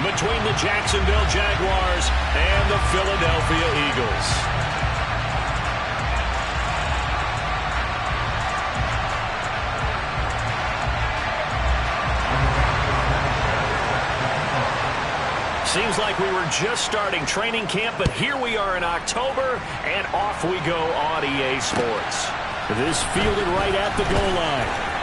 between the Jacksonville Jaguars and the Philadelphia Eagles. Seems like we were just starting training camp, but here we are in October, and off we go on EA Sports. This fielded right at the goal line.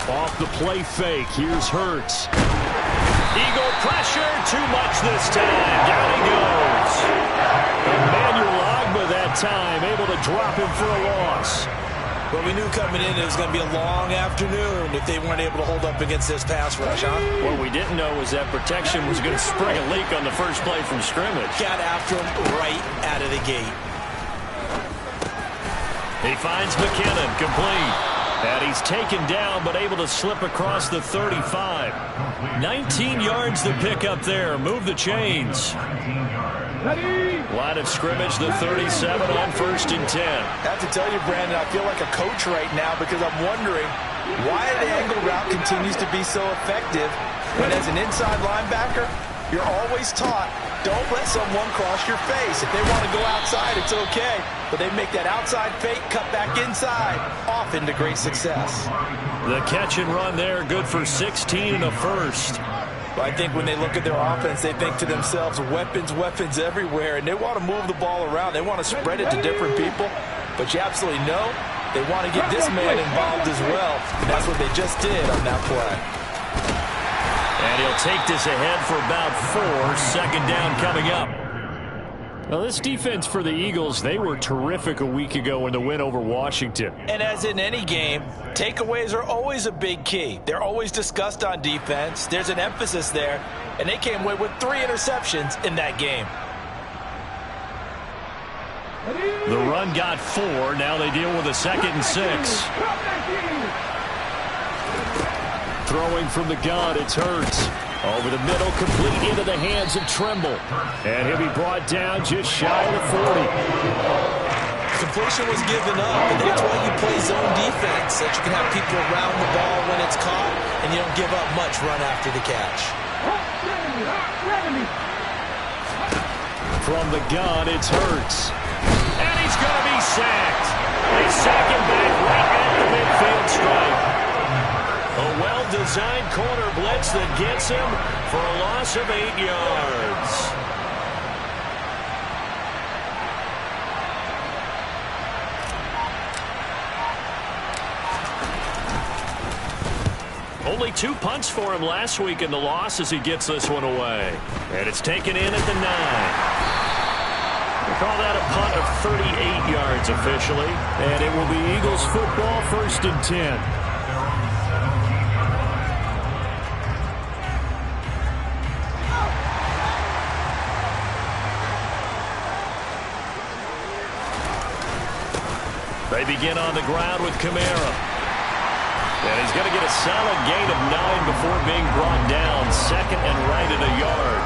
Off the play fake, here's Hurts. Eagle pressure, too much this time. Down he goes. Emmanuel Ogbah that time, able to drop him for a loss. Well, we knew coming in it was going to be a long afternoon if they weren't able to hold up against this pass rush, huh? What we didn't know was that protection was going to spring a leak on the first play from scrimmage. Got after him right out of the gate. He finds McKinnon, complete. And he's taken down, but able to slip across the 35. 19 yards to pick up there. Move the chains. Line of scrimmage, the 37 on 1st and 10. I have to tell you, Brandon, I feel like a coach right now because I'm wondering why the angle route continues to be so effective when as an inside linebacker, you're always taught, don't let someone cross your face. If they want to go outside, it's okay. But they make that outside fake, cut back inside, off into great success. The catch and run there, good for 16 and a first. But I think when they look at their offense, they think to themselves, weapons, weapons everywhere, and they want to move the ball around. They want to spread it to different people. But you absolutely know they want to get this man involved as well. And that's what they just did on that play. And he'll take this ahead for about 4. Second down coming up. Well, this defense for the Eagles, they were terrific a week ago in the win over Washington. And as in any game, takeaways are always a big key. They're always discussed on defense. There's an emphasis there. And they came away with 3 interceptions in that game. The run got 4. Now they deal with a 2nd and 6. Throwing from the gun, it's Hurts. Over the middle, complete into the hands of Trimble. And he'll be brought down just shy of the 40. Completion was given up, and that's why you play zone defense, that you can have people around the ball when it's caught, and you don't give up much run after the catch. From the gun, it's Hurts. And he's going to be sacked. They sack him back right at the midfield stripe. A well-designed corner blitz that gets him for a loss of 8 yards. Only 2 punts for him last week in the loss as he gets this one away. And it's taken in at the 9. We call that a punt of 38 yards officially. And it will be Eagles football, 1st and 10. They begin on the ground with Kamara. And he's going to get a solid gain of 9 before being brought down. 2nd and right at a yard.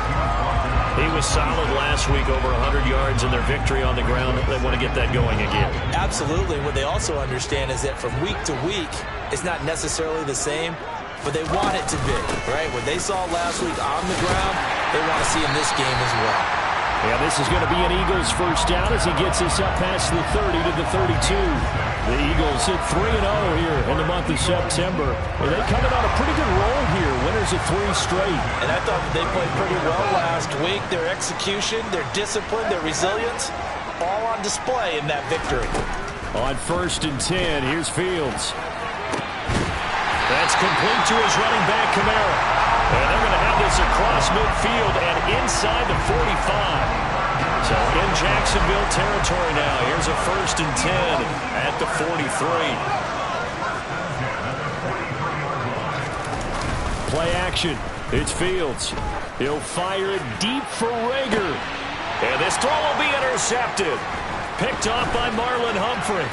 He was solid last week, over 100 yards in their victory on the ground. They want to get that going again. Absolutely. What they also understand is that from week to week, it's not necessarily the same, but they want it to be, right? What they saw last week on the ground, they want to see in this game as well. Yeah, this is going to be an Eagles first down as he gets this up past the 30 to the 32. The Eagles hit 3-0 here in the month of September. Well, they coming on a pretty good roll here. Winners of 3 straight. And I thought they played pretty well last week. Their execution, their discipline, their resilience, all on display in that victory. On 1st and 10, here's Fields. That's complete to his running back, Kamara. And they're going to have this across midfield and inside the 45. So in Jacksonville territory now. Here's a 1st and 10 at the 43. Play action. It's Fields. He'll fire it deep for Rager. And this throw will be intercepted. Picked off by Marlon Humphrey.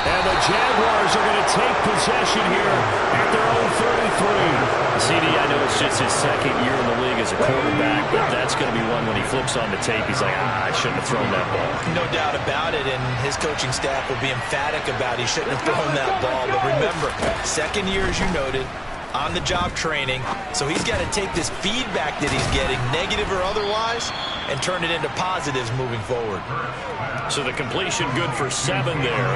And the Jaguars are going to take possession here at their own 33. CD, I know it's just his 2nd year in the league as a quarterback, but that's going to be one when he flips on the tape, he's like, I shouldn't have thrown that ball. No doubt about it, and his coaching staff will be emphatic about he shouldn't have thrown that ball. But remember, 2nd year, as you noted, on-the-job training, so he's got to take this feedback that he's getting, negative or otherwise, and turn it into positives moving forward. So the completion good for 7 there,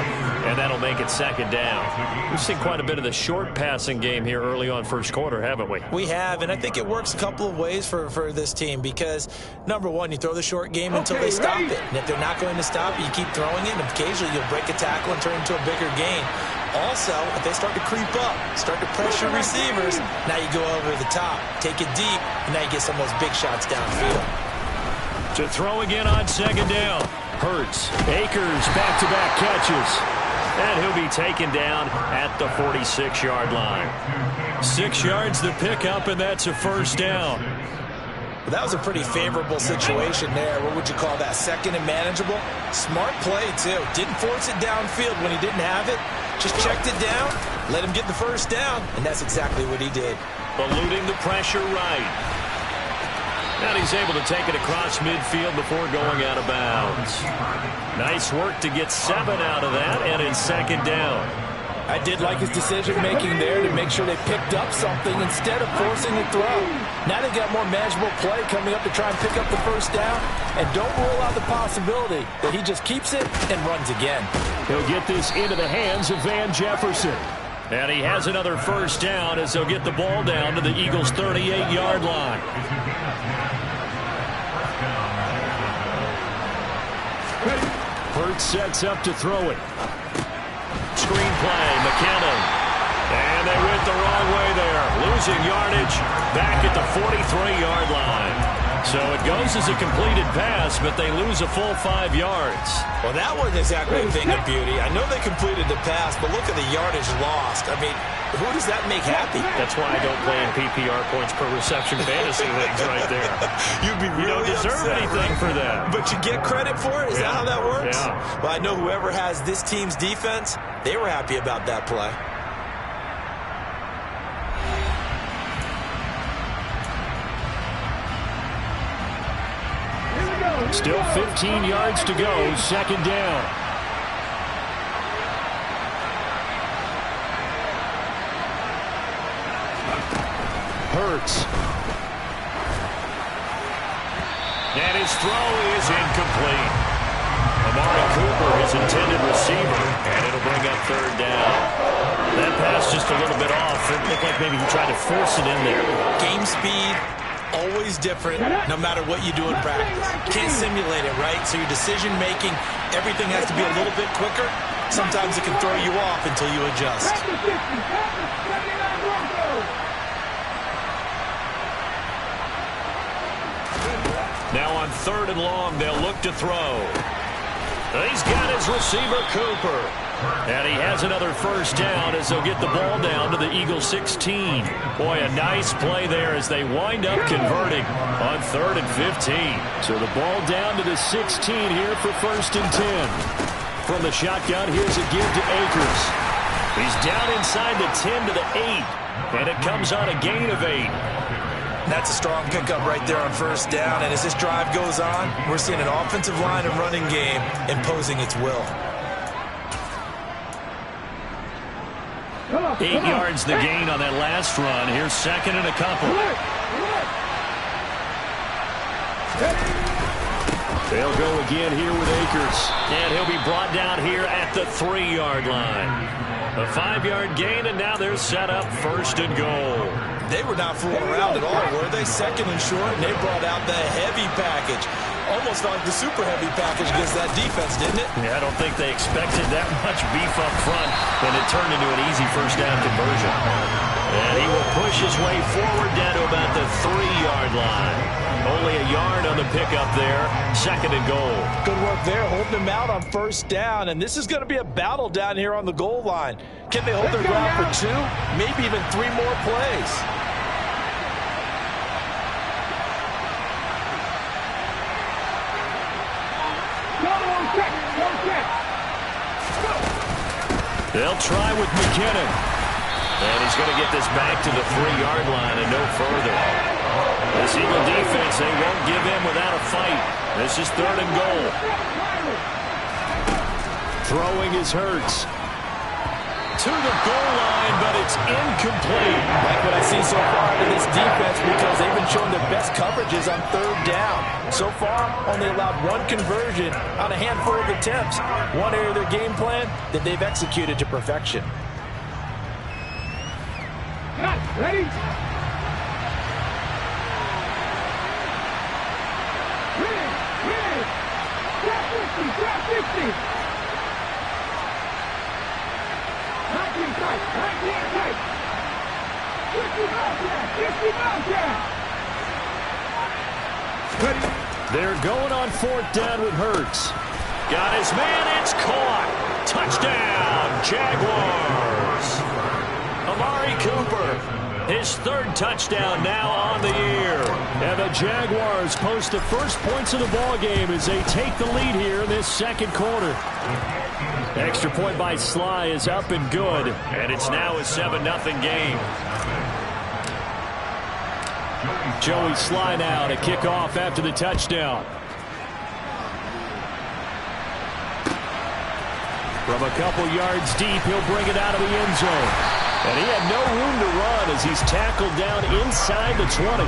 and that'll make it 2nd down. We've seen quite a bit of the short passing game here early on 1st quarter, haven't we? We have, and I think it works a couple of ways for this team because, number one, you throw the short game until they stop it. And if they're not going to stop it, you keep throwing it, and occasionally you'll break a tackle and turn it into a bigger gain. Also, if they start to creep up, start to pressure receivers, now you go over the top, take it deep, and now you get some of those big shots downfield. To throw again on 2nd down. Hurts. Akers back-to-back catches. And he'll be taken down at the 46-yard line. 6 yards the pickup, and that's a 1st down. Well, that was a pretty favorable situation there. What would you call that? 2nd and manageable? Smart play, too. Didn't force it downfield when he didn't have it. Just checked it down, let him get the 1st down, and that's exactly what he did. Eluding the pressure right. And he's able to take it across midfield before going out of bounds. Nice work to get 7 out of that, and it's 2nd down. I did like his decision-making there to make sure they picked up something instead of forcing the throw. Now they got more manageable play coming up to try and pick up the 1st down, and don't rule out the possibility that he just keeps it and runs again. He'll get this into the hands of Van Jefferson. And he has another 1st down as they'll get the ball down to the Eagles' 38-yard line. Hurts sets up to throw it. Screen play, McKinnon. And they went the wrong way there. Losing yardage back at the 43-yard line. So it goes as a completed pass, but they lose a full 5 yards. Well, that wasn't exactly a thing of beauty. I know they completed the pass, but look at the yardage lost. I mean, who does that make happy? That's why I don't play in PPR points per reception fantasy leagues right there. You'd be really You don't deserve upset, anything right? for that. But you get credit for it? Is that how that works? Yeah. Well, I know whoever has this team's defense, they were happy about that play. Still 15 yards to go, 2nd down. Hurts. And his throw is incomplete. Amari Cooper, his intended receiver, and it'll bring up 3rd down. That pass just a little bit off. It looked like maybe he tried to force it in there. Game speed, always different, no matter what you do in practice. You can't simulate it, right? So your decision-making, everything has to be a little bit quicker. Sometimes it can throw you off until you adjust. Now on 3rd and long, they'll look to throw. He's got his receiver, Cooper. And he has another 1st down as they'll get the ball down to the Eagles' 16. Boy, a nice play there as they wind up converting on 3rd and 15. So the ball down to the 16 here for 1st and 10. From the shotgun, here's a give to Akers. He's down inside the 10 to the 8. And it comes on a gain of 8. That's a strong pickup right there on 1st down. And as this drive goes on, we're seeing an offensive line and running game imposing its will. 8 yards the gain on that last run. Here's 2nd and a couple. They'll go again here with Akers. And he'll be brought down here at the 3-yard line. A 5-yard gain, and now they're set up 1st and goal. They were not fooling around at all, were they? 2nd and short, and they brought out the heavy package. almost felt like the super heavy package against that defense, didn't it? Yeah, I don't think they expected that much beef up front, and it turned into an easy first down conversion. And he will push his way forward down to about the 3-yard line. Only a yard on the pickup there. 2nd and goal. Good work there, holding him out on first down. And this is going to be a battle down here on the goal line. Can they hold their ground for 2, maybe even 3 more plays? They'll try with McKinnon. And he's going to get this back to the 3-yard line and no further. This Eagle defense, they won't give in without a fight. This is 3rd and goal. Throwing is Hurts. To the goal line, but it's incomplete. Like what I see so far out of this defense, because they've been showing their best coverages on 3rd down. So far, only allowed 1 conversion on a handful of attempts. One area of their game plan that they've executed to perfection. Ready? Drop 50. They're going on 4th down with Hurts. Got his man, it's caught. Touchdown, Jaguars. Amari Cooper, his 3rd touchdown now on the year. And the Jaguars post the first points of the ballgame as they take the lead here in this 2nd quarter. Extra point by Sly is up and good, and it's now a 7-0 game. Joey Sly now to kick off after the touchdown. From a couple yards deep, he'll bring it out of the end zone. And he had no room to run as he's tackled down inside the 20.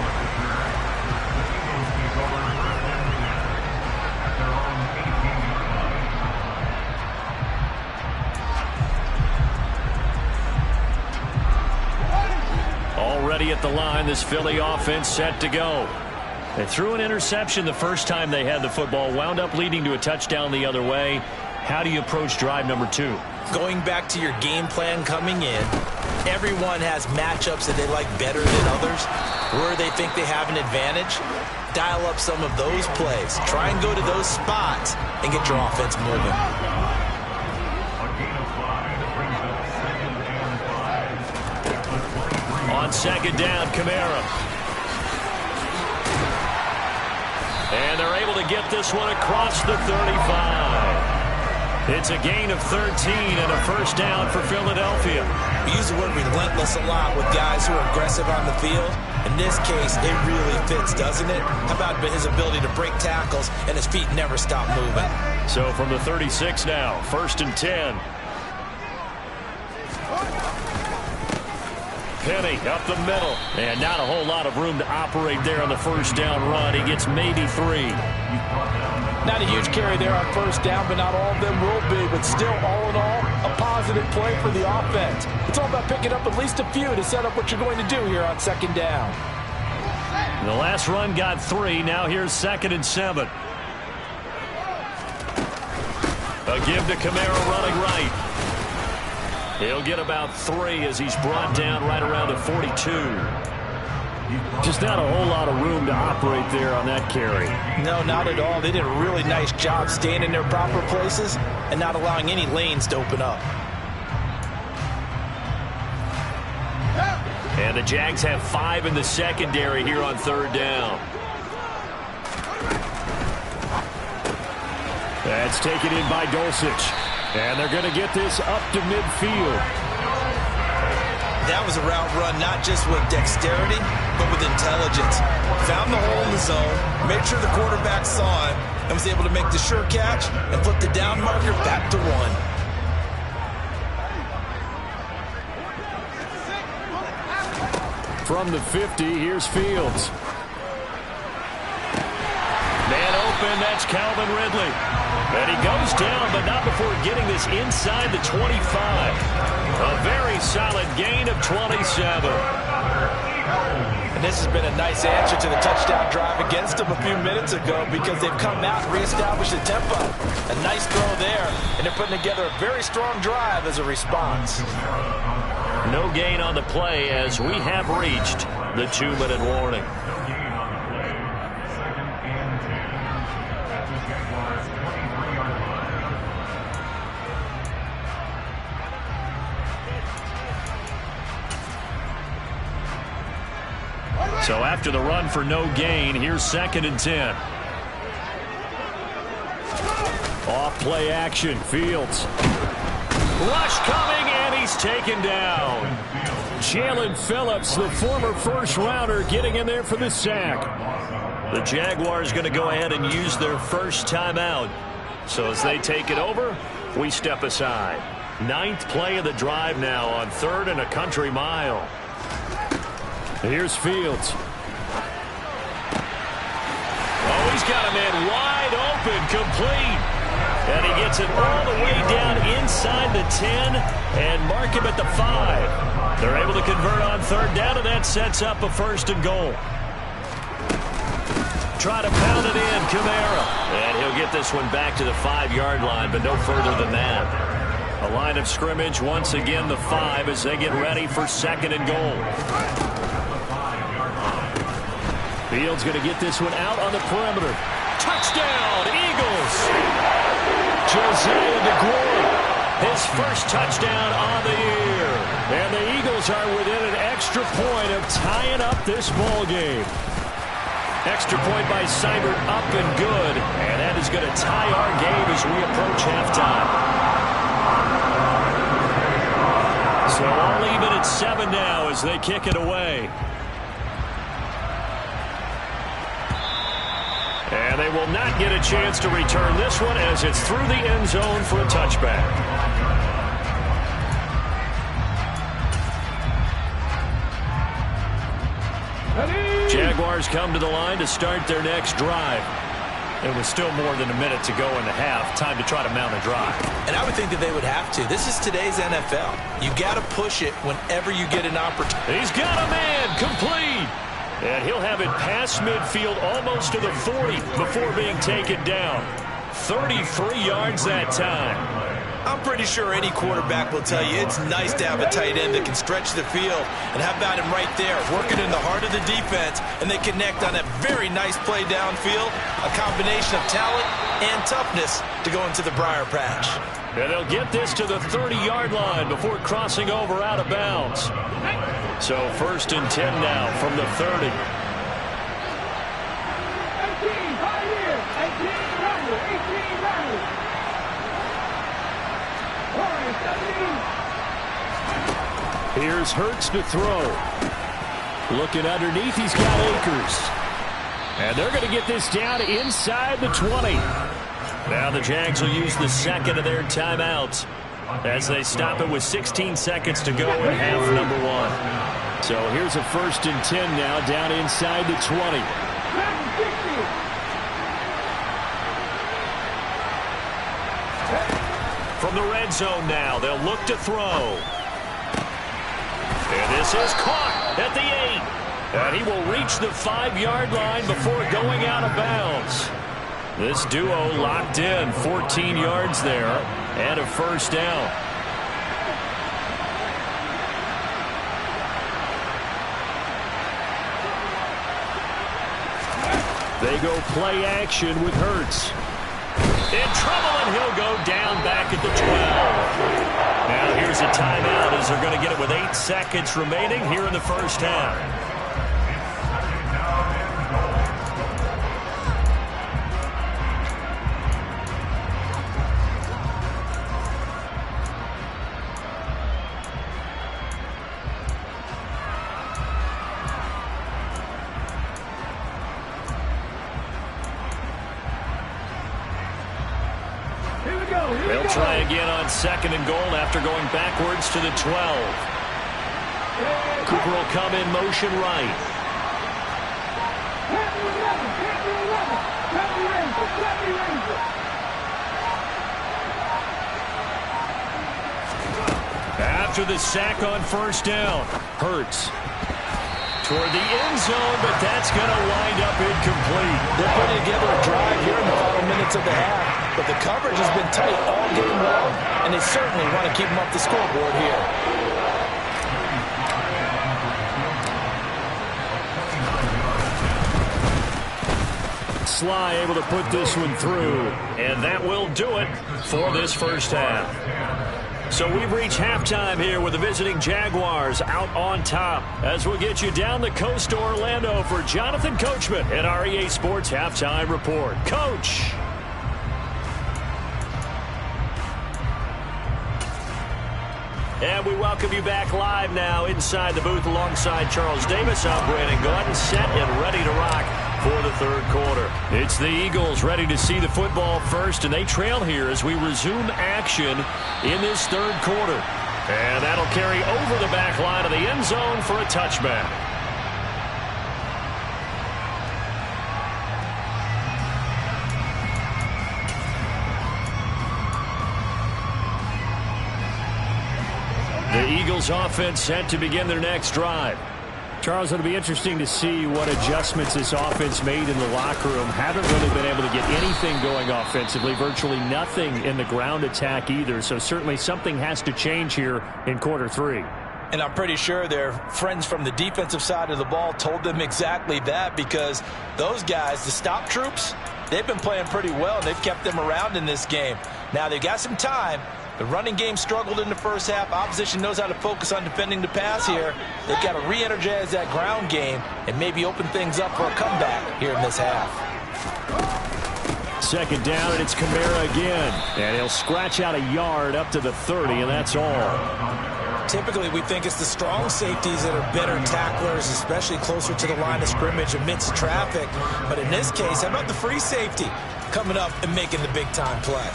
Already at the line, this Philly offense set to go. They threw an interception the first time they had the football, wound up leading to a touchdown the other way. How do you approach drive number 2? Going back to your game plan coming in, everyone has matchups that they like better than others, where they think they have an advantage. Dial up some of those plays. Try and go to those spots and get your offense moving. On 2nd down, Kamara. And they're able to get this one across the 35. It's a gain of 13 and a first down for Philadelphia. We use the word relentless a lot with guys who are aggressive on the field. In this case, it really fits, doesn't it? How about his ability to break tackles and his feet never stop moving? So from the 36 now, 1st and 10. Penny up the middle. And not a whole lot of room to operate there on the first down run. He gets maybe 3. Not a huge carry there on first down, but not all of them will be. But still, all in all, a positive play for the offense. It's all about picking up at least a few to set up what you're going to do here on 2nd down. The last run got 3. Now here's 2nd and 7. A give to Kamara running right. He'll get about 3 as he's brought down right around the 42. Just not a whole lot of room to operate there on that carry. No, not at all. They did a really nice job staying in their proper places and not allowing any lanes to open up. And the Jags have 5 in the secondary here on 3rd down. That's taken in by Dulcich. And they're going to get this up to midfield. That was a route run not just with dexterity, but with intelligence. Found the hole in the zone, made sure the quarterback saw him, and was able to make the sure catch and flip the down marker back to 1. From the 50, here's Fields. Man open, that's Calvin Ridley. And he goes down, but not before getting this inside the 25. A very solid gain of 27. And this has been a nice answer to the touchdown drive against them a few minutes ago because they've come out and reestablished the tempo. A nice throw there, and they're putting together a very strong drive as a response. No gain on the play as we have reached the 2-minute warning. So after the run for no gain, here's 2nd and 10. Off play action, Fields. Rush coming, and he's taken down. Jalen Phillips, the former first-rounder, getting in there for the sack. The Jaguars going to go ahead and use their first timeout. So as they take it over, we step aside. 9th play of the drive now on 3rd and a country mile. Here's Fields. Oh, he's got a man wide open, complete. And he gets it all the way down inside the 10 and mark him at the 5. They're able to convert on 3rd down, and that sets up a 1st and goal. Try to pound it in, Kamara. And he'll get this one back to the 5-yard line, but no further than that. A line of scrimmage, once again the 5 as they get ready for 2nd and goal. Fields going to get this one out on the perimeter. Touchdown, Eagles! Josiah DeGuara, his first touchdown on the year. And the Eagles are within an extra point of tying up this ball game. Extra point by Seibert, up and good. And that is going to tie our game as we approach halftime. So all even at 7 now as they kick it away. And they will not get a chance to return this one as it's through the end zone for a touchback. Jaguars come to the line to start their next drive. It was still more than a minute to go in the half. Time to try to mount a drive. And I would think that they would have to. This is today's NFL. You got to push it whenever you get an opportunity. He's got a man complete. And he'll have it past midfield almost to the 40 before being taken down. 33 yards that time. I'm pretty sure any quarterback will tell you it's nice to have a tight end that can stretch the field. And how about him right there, working in the heart of the defense, and they connect on a very nice play downfield. A combination of talent and toughness to go into the briar patch. And they'll get this to the 30-yard line before crossing over out of bounds. So 1st and 10 now from the 30. 18, 5 years, 18, Randall, 18, Randall. 17. Here's Hurts to throw. Looking underneath, he's got Akers. And they're going to get this down inside the 20. Now the Jags will use the 2nd of their timeouts as they stop it with 16 seconds to go in half number 1. So here's a 1st and 10 now down inside the 20. From the red zone now, they'll look to throw. And this is caught at the 8. And he will reach the 5-yard line before going out of bounds. This duo locked in, 14 yards there, and a 1st down. They go play action with Hurts. In trouble, and he'll go down back at the 12. Now here's a timeout as they're going to get it with 8 seconds remaining here in the first half. They'll try again on 2nd and goal after going backwards to the 12. Cooper will come in motion right. After the sack on 1st down, Hurts. toward the end zone, but that's going to wind up incomplete. They're putting together a drive here in the final minutes of the half, but the coverage has been tight all game long, and they certainly want to keep them off the scoreboard here. Sly able to put this one through, and that will do it for this first half. So we've reached halftime here with the visiting Jaguars out on top. As we'll get you down the coast to Orlando for Jonathan Coachman at our EA Sports Halftime Report. Coach. And we welcome you back live now inside the booth alongside Charles Davis. I'm Brandon Gaudin, set and ready to rock for the third quarter. It's the Eagles ready to see the football first, and they trail here as we resume action in this third quarter. And that'll carry over the back line of the end zone for a touchback. The Eagles offense set to begin their next drive. Charles, it'll be interesting to see what adjustments this offense made in the locker room. Haven't really been able to get anything going offensively, virtually nothing in the ground attack either. So certainly something has to change here in quarter three. And I'm pretty sure their friends from the defensive side of the ball told them exactly that, because those guys, the stop troops, they've been playing pretty well, and they've kept them around in this game. Now they've got some time. The running game struggled in the first half. Opposition knows how to focus on defending the pass here. They've got to re-energize that ground game and maybe open things up for a comeback here in this half. Second down, and it's Kamara again. And he'll scratch out a yard up to the 30, and that's all. Typically, we think it's the strong safeties that are better tacklers, especially closer to the line of scrimmage amidst traffic. But in this case, how about the free safety coming up and making the big-time play?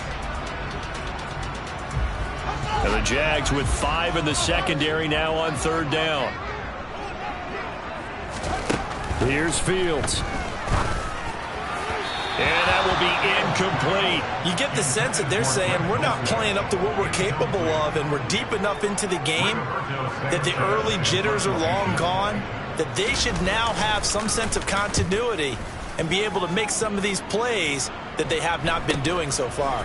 And the Jags with 5 in the secondary now on third down. Here's Fields. And that will be incomplete. You get the sense that they're saying we're not playing up to what we're capable of, and we're deep enough into the game that the early jitters are long gone, that they should now have some sense of continuity and be able to make some of these plays that they have not been doing so far.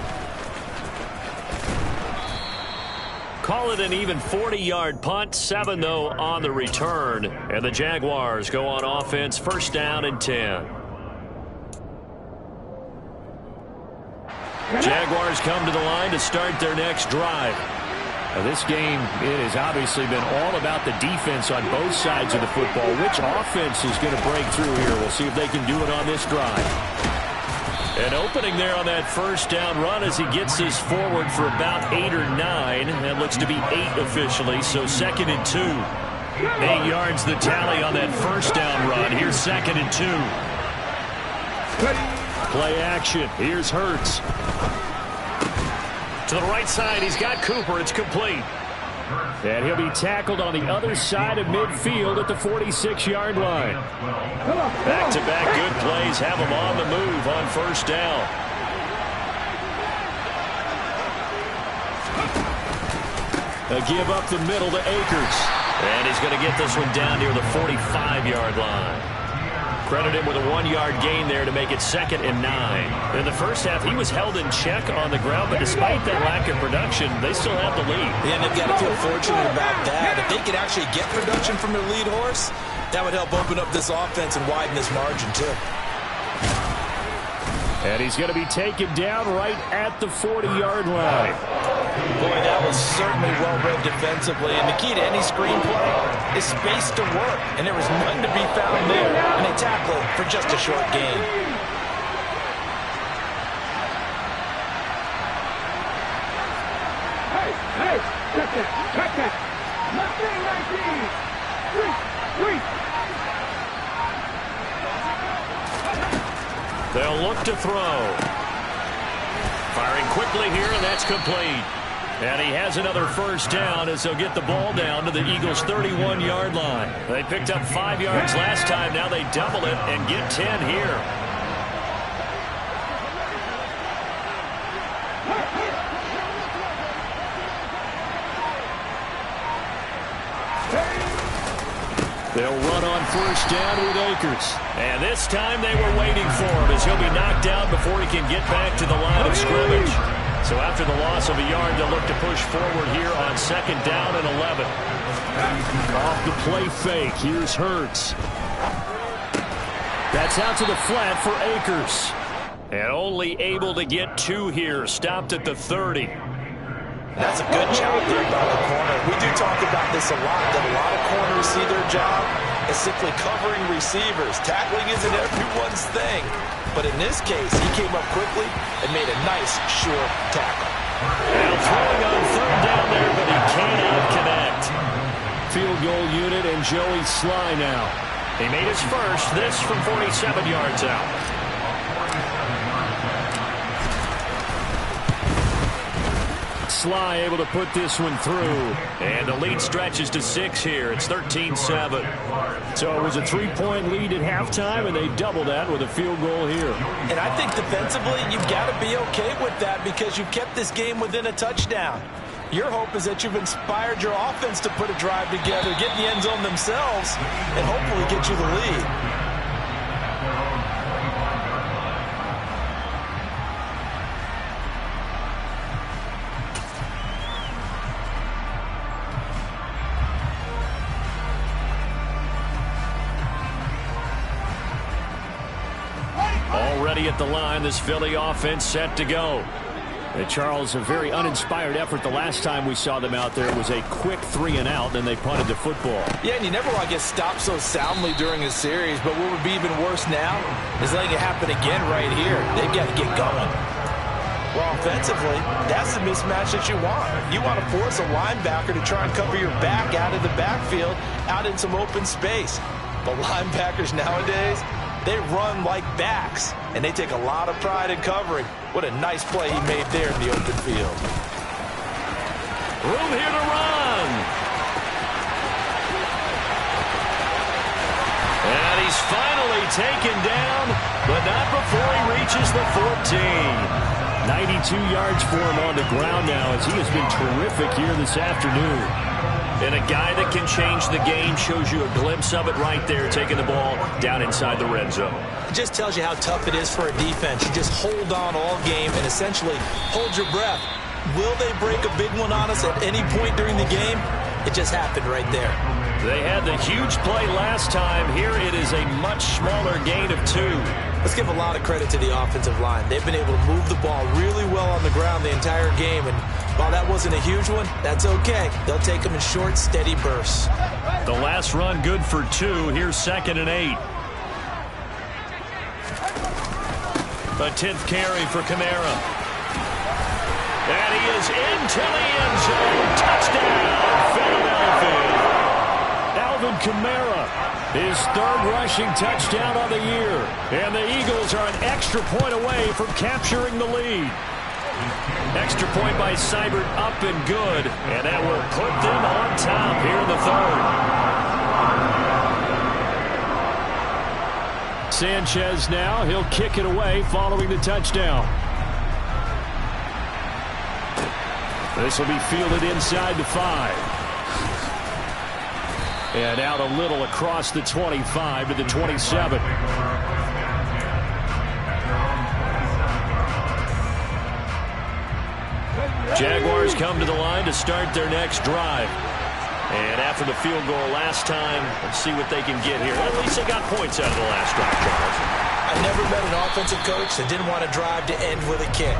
Call it an even 40-yard punt, 7 though on the return. And the Jaguars go on offense, first down and 10. Jaguars come to the line to start their next drive. Now this game, it has obviously been all about the defense on both sides of the football. Which offense is going to break through here? We'll see if they can do it on this drive. An opening there on that first down run as he gets this forward for about 8 or 9. That looks to be 8 officially, so second and 2. 8 yards the tally on that first down run. Here's second and 2. Play action. Here's Hurts. To the right side, he's got Cooper. It's complete. And he'll be tackled on the other side of midfield at the 46-yard line. Back-to-back good plays have him on the move on first down. A give up the middle to Akers. And he's going to get this one down near the 45-yard line. Credit him with a 1-yard gain there to make it second and 9. In the first half, he was held in check on the ground, but despite that lack of production, they still have the lead. Yeah, and they've got to feel fortunate about that. If they could actually get production from their lead horse, that would help open up this offense and widen this margin, too. And he's going to be taken down right at the 40-yard line. Boy, that was certainly well-read defensively. And the key to any screenplay is space to work. And there was none to be found there. And they tackle for just a short gain. Hey, check that. Nothing like these. Wait. They'll look to throw. Firing quickly here, and that's complete. And he has another first down as they'll get the ball down to the Eagles' 31-yard line. They picked up 5 yards last time. Now they double it and get 10 here. They'll run on first down with Akers. And this time they were waiting for him as he'll be knocked down before he can get back to the line of scrimmage. So after the loss of a yard, they'll look to push forward here on second down and 11. Off the play fake, here's Hurts. That's out to the flat for Akers. And only able to get 2 here, stopped at the 30. That's a good job there by the corner. We do talk about this a lot, that a lot of corners see their job as simply covering receivers. Tackling isn't everyone's thing. But in this case, he came up quickly and made a nice, sure tackle. Now throwing on third down there, but he cannot connect. Field goal unit and Joey Sly now. He made his first, this from 47 yards out. Sly able to put this one through. And the lead stretches to 6 here. It's 13-7. So it was a 3-point lead at halftime, and they double that with a field goal here. And I think defensively, you've got to be okay with that because you've kept this game within a touchdown. Your hope is that you've inspired your offense to put a drive together, get in the end zone themselves, and hopefully get you the lead. Already at the line, this Philly offense set to go. And Charles, a very uninspired effort the last time we saw them out there. It was a quick 3 and out, and they punted the football. Yeah, and you never want to get stopped so soundly during a series, but what would be even worse now is letting it happen again right here. They've got to get going. Well, offensively, that's the mismatch that you want. You want to force a linebacker to try and cover your back out of the backfield, out in some open space. But linebackers nowadays, they run like backs, and they take a lot of pride in covering. What a nice play he made there in the open field. Room here to run. And he's finally taken down, but not before he reaches the 14. 92 yards for him on the ground now as he has been terrific here this afternoon. And a guy that can change the game, shows you a glimpse of it right there, taking the ball down inside the red zone. It just tells you how tough it is for a defense. You just hold on all game and essentially hold your breath. Will they break a big one on us at any point during the game? It just happened right there. They had the huge play last time. Here it is a much smaller gain of 2. Let's give a lot of credit to the offensive line. They've been able to move the ball really well on the ground the entire game. And while that wasn't a huge one, that's okay. They'll take them in short, steady bursts. The last run good for 2. Here's 2nd and 8. A 10th carry for Kamara. And he is into the end zone. Touchdown, Philadelphia. Alvin Kamara, his 3rd rushing touchdown of the year. And the Eagles are an extra point away from capturing the lead. Extra point by Seibert, up and good. And that will put them on top here in the 3rd. Sanchez now, he'll kick it away following the touchdown. This will be fielded inside the 5. And out a little across the 25 to the 27. Jaguars come to the line to start their next drive. And after the field goal last time, let's see what they can get here. At least they got points out of the last drive, Charles. I never met an offensive coach that didn't want to drive to end with a kick.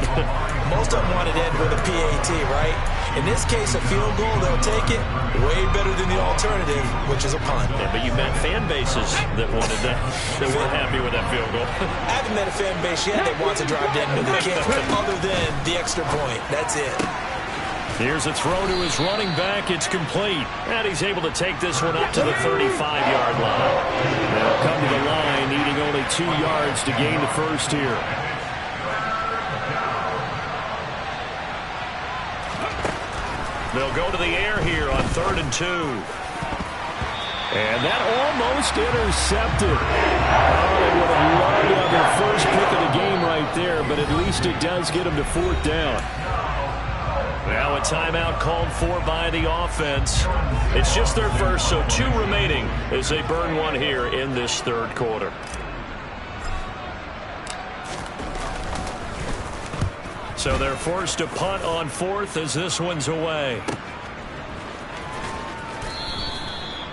Most of them wanted to end with a PAT, right? In this case, a field goal, they'll take it way better than the alternative, which is a punt. Yeah, but you met fan bases that wanted that, that weren't happy with that field goal. I haven't met a fan base yet that wants to drive to end with a kick other than the extra point. That's it. Here's a throw to his running back. It's complete. And he's able to take this one up to the 35-yard line. They'll come to the line, needing only 2 yards to gain the first here. They'll go to the air here on 3rd and 2. And that almost intercepted. Oh, they would have loved to have their first pick of the game right there, but at least it does get them to 4th down. Now it's timeout called for by the offense. It's just their first, so 2 remaining as they burn one here in this third quarter. So they're forced to punt on 4th as this one's away.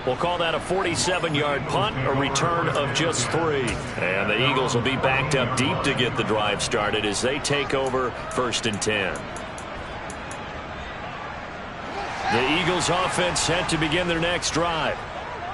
We'll call that a 47-yard punt, a return of just 3. And the Eagles will be backed up deep to get the drive started as they take over 1st and 10. The Eagles offense set to begin their next drive.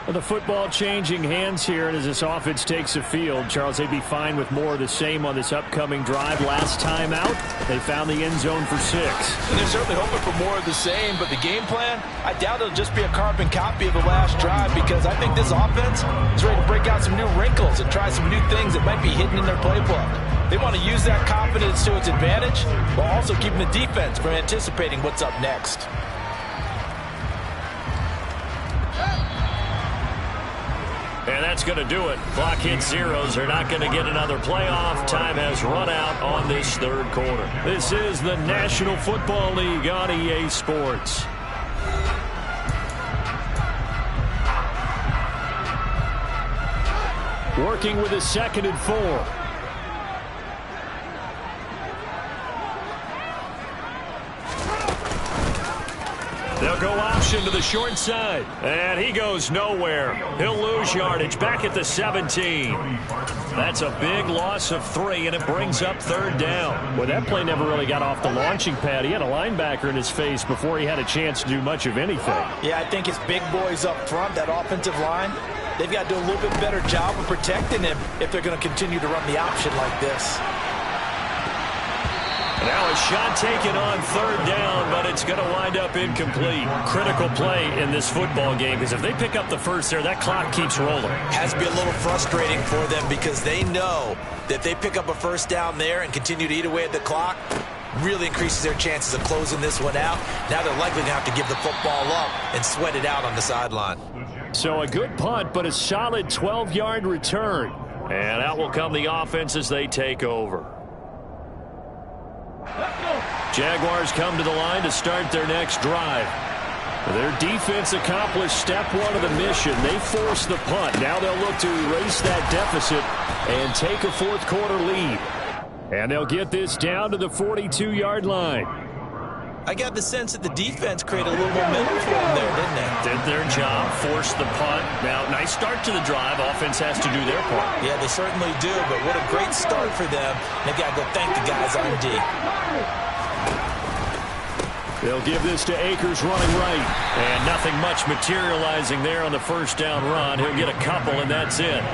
Well, the football changing hands here, and as this offense takes the field, Charles, they'd be fine with more of the same on this upcoming drive. Last time out, they found the end zone for 6. And they're certainly hoping for more of the same, but the game plan, I doubt it'll just be a carbon copy of the last drive, because I think this offense is ready to break out some new wrinkles and try some new things that might be hidden in their playbook. They want to use that confidence to its advantage, while also keeping the defense from anticipating what's up next. And that's going to do it. Clock hits zeros. They're not going to get another playoff. Time has run out on this third quarter. This is the National Football League on EA Sports. Working with a 2nd and 4. They'll go option to the short side. And he goes nowhere. He'll lose yardage back at the 17. That's a big loss of 3, and it brings up 3rd down. Well, that play never really got off the launching pad. He had a linebacker in his face before he had a chance to do much of anything. Yeah, I think it's big boys up front, that offensive line. They've got to do a little bit better job of protecting him if they're going to continue to run the option like this. Now a shot taken on 3rd down, but it's going to wind up incomplete. Critical play in this football game, because if they pick up the first there, that clock keeps rolling. Has to be a little frustrating for them, because they know that if they pick up a first down there and continue to eat away at the clock, really increases their chances of closing this one out. Now they're likely going to have to give the football up and sweat it out on the sideline. So a good punt, but a solid 12-yard return. And out will come the offense as they take over. Jaguars come to the line to start their next drive. Their defense accomplished step 1 of the mission. They forced the punt. Now they'll look to erase that deficit and take a 4th quarter lead. And they'll get this down to the 42-yard line. I got the sense that the defense created a little momentum for them there, didn't they? Did their job, forced the punt. Now, nice start to the drive. Offense has to do their part. Yeah, they certainly do, but what a great start for them. They've got to go thank the guys on D. They'll give this to Akers running right. And nothing much materializing there on the first down run. He'll get a couple, and that's it.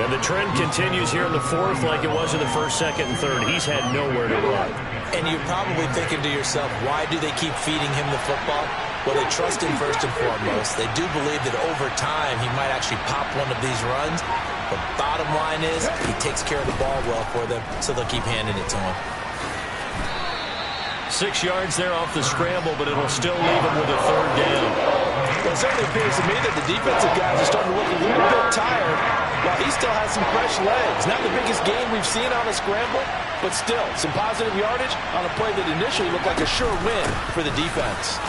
And the trend continues here in the 4th like it was in the 1st, 2nd, and 3rd. He's had nowhere to run. And you're probably thinking to yourself, why do they keep feeding him the football? Well, they trust him first and foremost. They do believe that over time he might actually pop one of these runs. But bottom line is he takes care of the ball well for them, so they'll keep handing it to him. 6 yards there off the scramble, but it'll still leave him with a 3rd down. Well, it certainly appears to me that the defensive guys are starting to look a little bit tired, while he still has some fresh legs. Not the biggest gain we've seen on a scramble, but still some positive yardage on a play that initially looked like a sure win for the defense.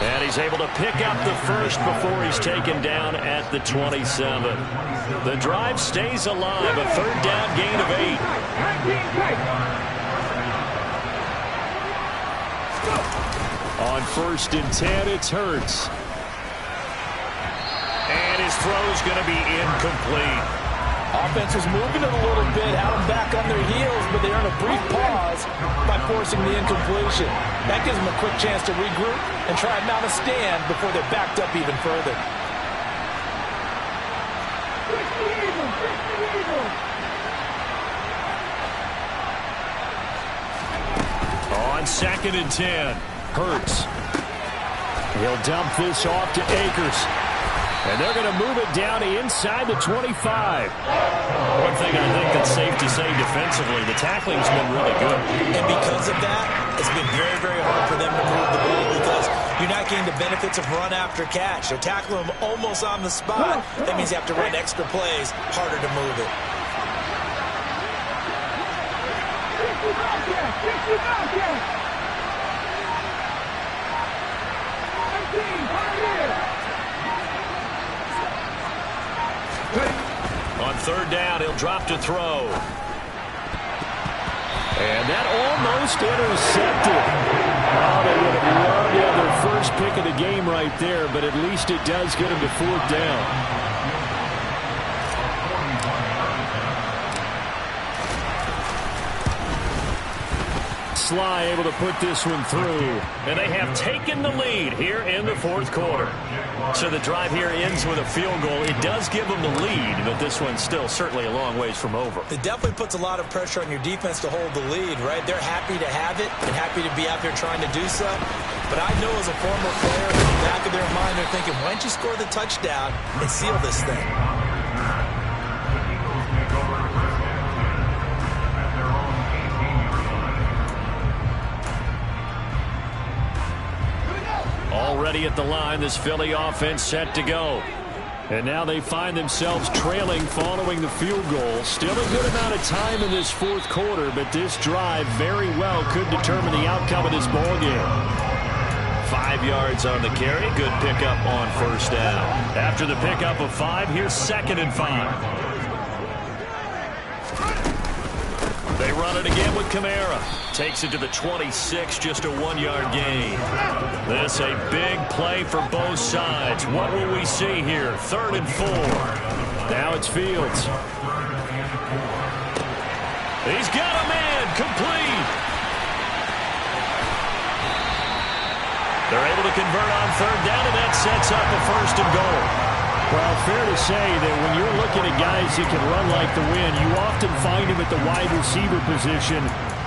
And he's able to pick up the first before he's taken down at the 27. The drive stays alive, a 3rd down gain of 8. On 1st and 10, it's Hurts. And his throw's going to be incomplete. Offense was moving it a little bit, had them back on their heels, but they earn a brief pause by forcing the incompletion. That gives them a quick chance to regroup and try and mount a stand before they're backed up even further. On 2nd and 10. Hurts. He'll dump this off to Akers. And they're going to move it down inside the 25. One thing I think that's safe to say defensively, the tackling's been really good. And because of that, it's been very, very hard for them to move the ball because you're not getting the benefits of run after catch. They're tackling them almost on the spot. That means you have to run extra plays, harder to move it. third down, he'll drop to throw. And that almost intercepted. Oh, they would have loved to have their first pick of the game right there, but at least it does get them to fourth down. Sly able to put this one through. And they have taken the lead here in the fourth quarter. So the drive here ends with a field goal. It does give them the lead, but this one's still certainly a long ways from over. It definitely puts a lot of pressure on your defense to hold the lead, right? They're happy to have it and happy to be out there trying to do so. But I know as a former player, in the back of their mind, they're thinking, why don't you score the touchdown and seal this thing? Already at the line, this Philly offense set to go. And now they find themselves trailing following the field goal. Still a good amount of time in this fourth quarter, but this drive very well could determine the outcome of this ball game. 5 yards on the carry. Good pickup on first down. After the pickup of 5, here's 2nd and 5. They run it again with Kamara. Takes it to the 26, just a 1-yard gain. This a big play for both sides. What will we see here? 3rd and 4. Now it's Fields. He's got a man. Complete. They're able to convert on 3rd down, and that sets up a 1st and goal. Well, fair to say that when you're looking at guys that can run like the wind, you often find him at the wide receiver position,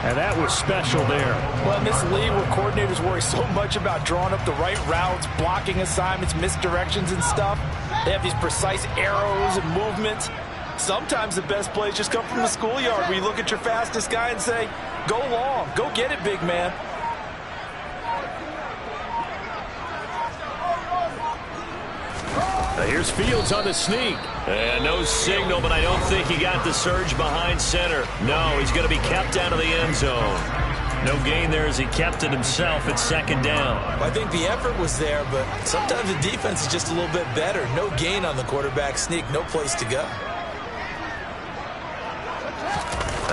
and that was special there. Well, in this league where coordinators worry so much about drawing up the right routes, blocking assignments, misdirections and stuff, they have these precise arrows and movements. Sometimes the best plays just come from the schoolyard where you look at your fastest guy and say, go long, go get it, big man. Here's Fields on the sneak. And no signal, but I don't think he got the surge behind center. No, he's going to be kept out of the end zone. No gain there as he kept it himself at 2nd down. I think the effort was there, but sometimes the defense is just a little bit better. No gain on the quarterback sneak, no place to go.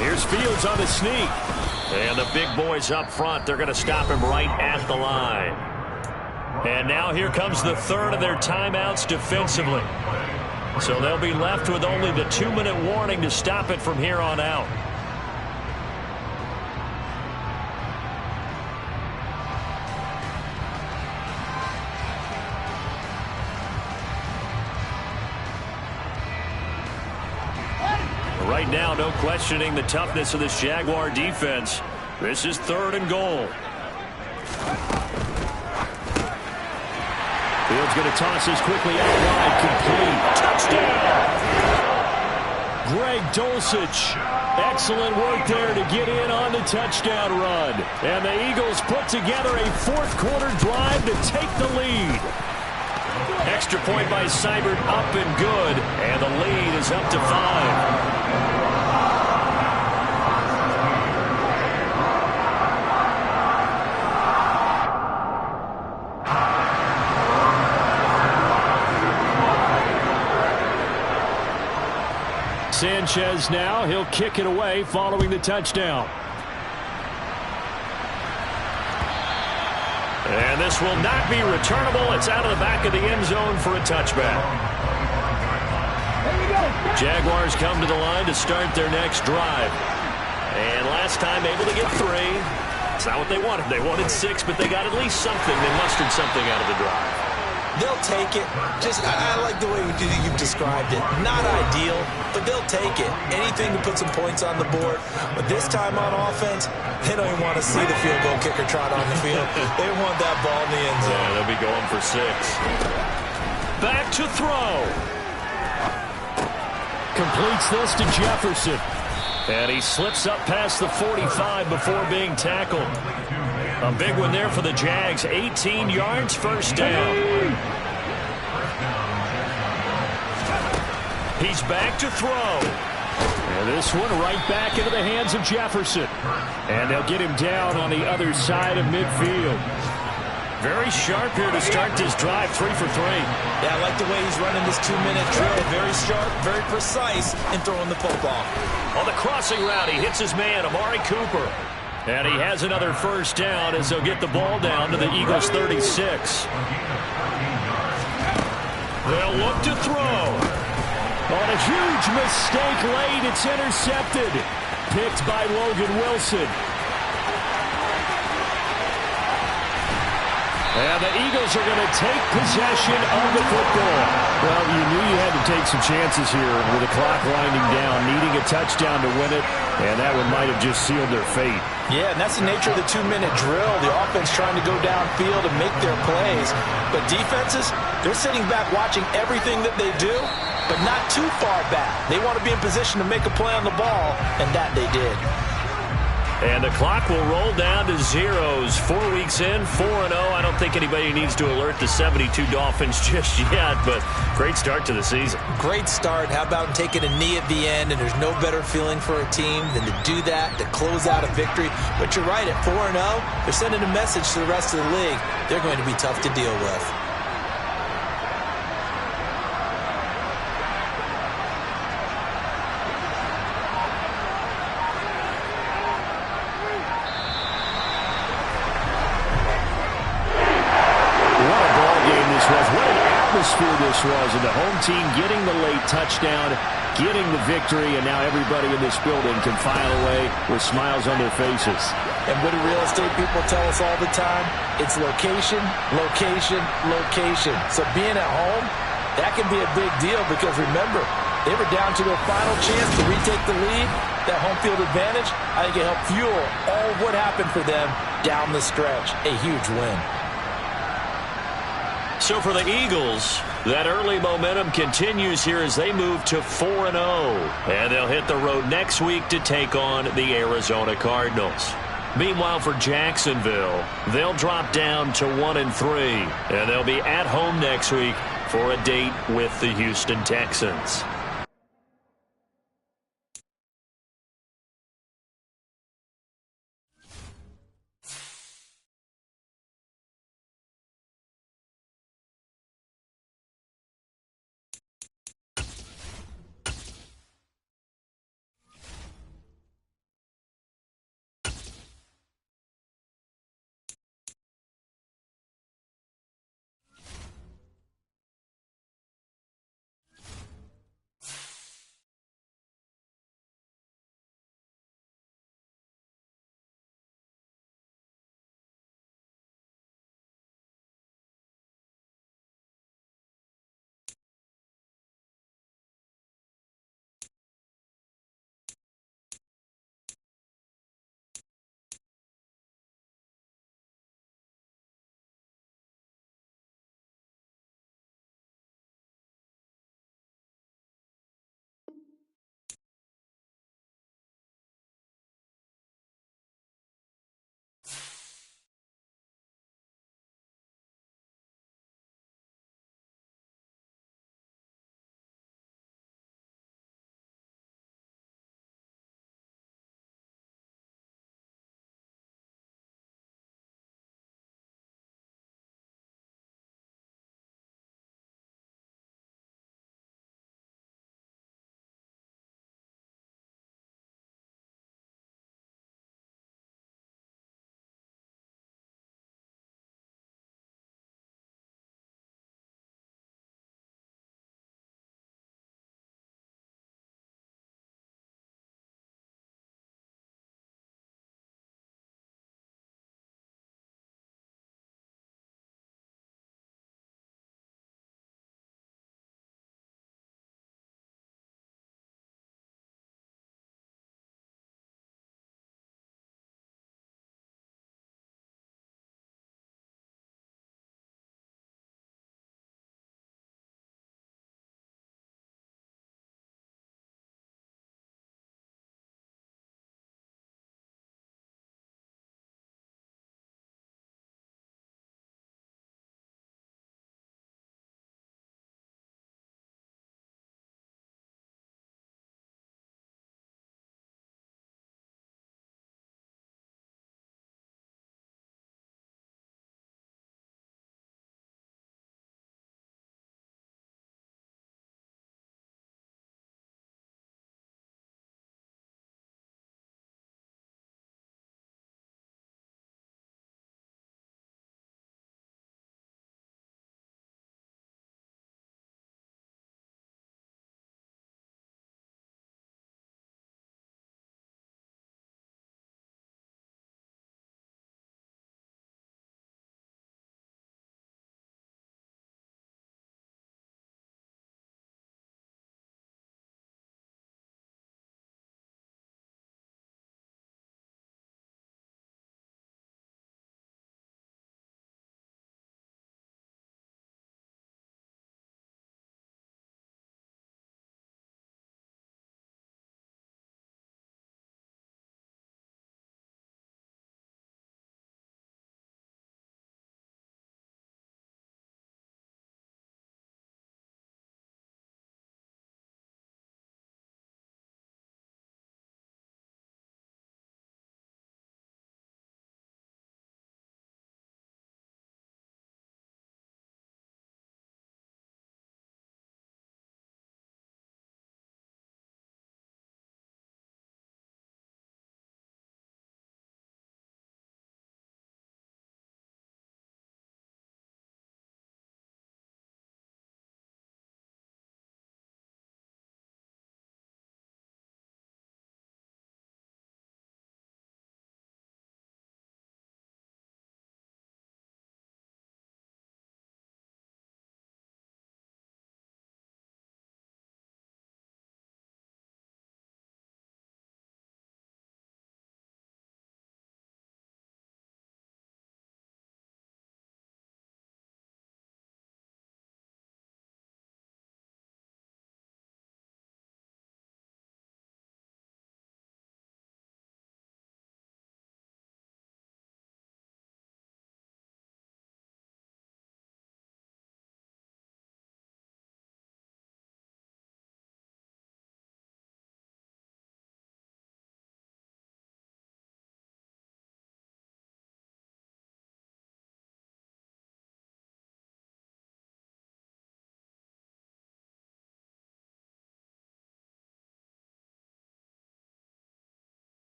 Here's Fields on the sneak. And the big boys up front, they're going to stop him right at the line. And now here comes the 3rd of their timeouts defensively. So they'll be left with only the 2-minute warning to stop it from here on out. Right now, no questioning the toughness of this Jaguar defense. This is 3rd and goal. Fields going to toss this quickly out wide, complete. Touchdown! Greg Dulcich. Excellent work there to get in on the touchdown run. And the Eagles put together a fourth quarter drive to take the lead. Extra point by Seibert, up and good. And the lead is up to 5. Sanchez now, he'll kick it away following the touchdown. And this will not be returnable. It's out of the back of the end zone for a touchback. Jaguars come to the line to start their next drive. And last time able to get 3. It's not what they wanted. They wanted 6, but they got at least something. They mustered something out of the drive. They'll take it. I like the way you've described it. Not ideal, but they'll take it. Anything to put some points on the board. But this time on offense, they don't even want to see the field goal kicker trot on the field. They want that ball in the end zone. Yeah, they'll be going for 6. Back to throw. Completes this to Jefferson. And he slips up past the 45 before being tackled. A big one there for the Jags. 18 yards, first down. He's back to throw. And this one right back into the hands of Jefferson. And they'll get him down on the other side of midfield. Very sharp here to start this drive, 3 for 3. Yeah, I like the way he's running this 2-minute drill. Very sharp, very precise in throwing the football. On the crossing route, he hits his man, Amari Cooper. And he has another first down as they'll get the ball down to the Eagles' 36. They'll look to throw. On a huge mistake late, it's intercepted. Picked by Logan Wilson. And the Eagles are going to take possession of the football. Well, you knew you had to take some chances here with the clock winding down, needing a touchdown to win it, and that one might have just sealed their fate. Yeah, and that's the nature of the 2-minute drill. The offense trying to go downfield and make their plays. But defenses, they're sitting back watching everything that they do, but not too far back. They want to be in position to make a play on the ball, and that they did. And the clock will roll down to zeros. 4 weeks in, 4-0. I don't think anybody needs to alert the 72 Dolphins just yet, but great start to the season. Great start. How about taking a knee at the end, and there's no better feeling for a team than to do that, to close out a victory. But you're right, at 4-0, they're sending a message to the rest of the league. They're going to be tough to deal with. This was, and the home team getting the late touchdown, getting the victory, and now everybody in this building can file away with smiles on their faces. And what do real estate people tell us all the time? It's location, location, location. So being at home, that can be a big deal because remember, they were down to their final chance to retake the lead. That home field advantage, I think it helped fuel all of what happened for them down the stretch. A huge win. So for the Eagles, that early momentum continues here as they move to 4-0. And they'll hit the road next week to take on the Arizona Cardinals. Meanwhile, for Jacksonville, they'll drop down to 1-3. And they'll be at home next week for a date with the Houston Texans.